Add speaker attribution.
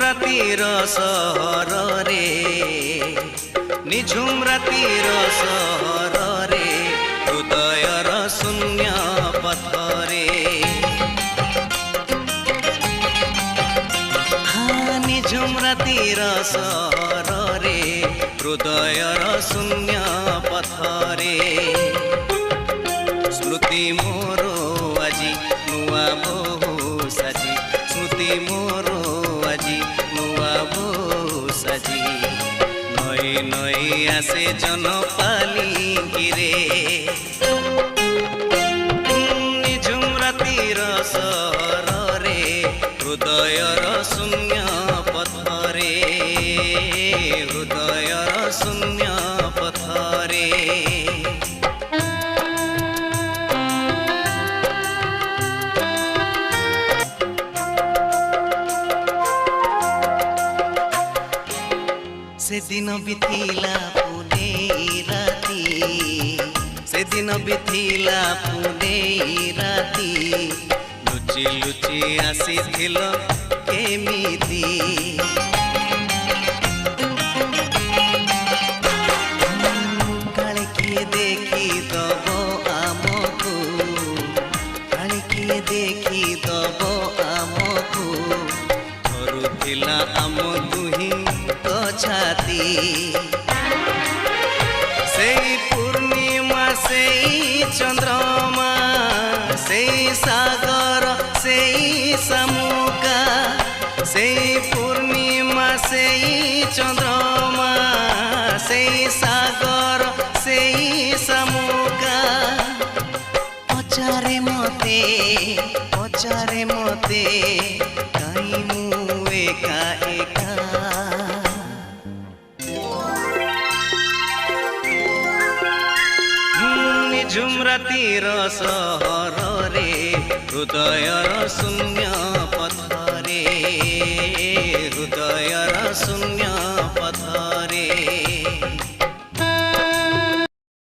Speaker 1: ରାତିର ସହରରେ ନିଝୁମ ରାତିର ସହରରେ ହୃଦୟର ଶୂନ୍ୟ ପଥରେ ନିଝୁମ ରାତିର ସହରରେ ହୃଦୟର ଶୂନ୍ୟ ପଥରେ ସ୍ମୃତି ମୋର ଆଜି ନୂଆ ବୋହୁ ସାଜି ସ୍ମୃତି ମୋର ଆଜି ନୂଆ ବୋହୁ ସାଜି ନଈ ନଈ ଆସେ ଜନପାଲିଙ୍କିରେ ନିଝୁମ ରାତିର ସହରରେ ହୃଦୟର ଶୂନ୍ୟ ପଥରେ ହୃଦୟର ଶୂନ୍ୟ ପଥରେ ସେଦିନ ବିଥିଲା ପୁନେଇ ରାତି ସେଦିନ ବିଥିଲା ପୁନେଇ ରାତି ଲୁଚି ଲୁଚି ଆସିଥିଲ କେମିତି କାଳେ କିଏ ଦେଖିଦବ ଆମକୁ କାଳେ କିଏ ଦେଖିଦବ ଆମକୁ ଧରୁଥିଲା ଆମ ଦୁହିଁ ଛାତି ସେଇ ପୂର୍ଣ୍ଣିମା ସେଇ ଚନ୍ଦ୍ରମା ସେଇ ସାଗର ସେଇ ଶାମୁକା ସେଇ ପୂର୍ଣ୍ଣିମା ସେଇ ଚନ୍ଦ୍ରମା ସେଇ ସାଗର ସେଇ ଶାମୁକା ପଚାରେ ମତେ କାହିଁ ମୁଁ ଏକା ଏକା ନିଝୁମ ରାତିର ସହରରେ ହୃଦୟର ଶୂନ୍ୟ ପଥରେ ହୃଦୟର ଶୂନ୍ୟ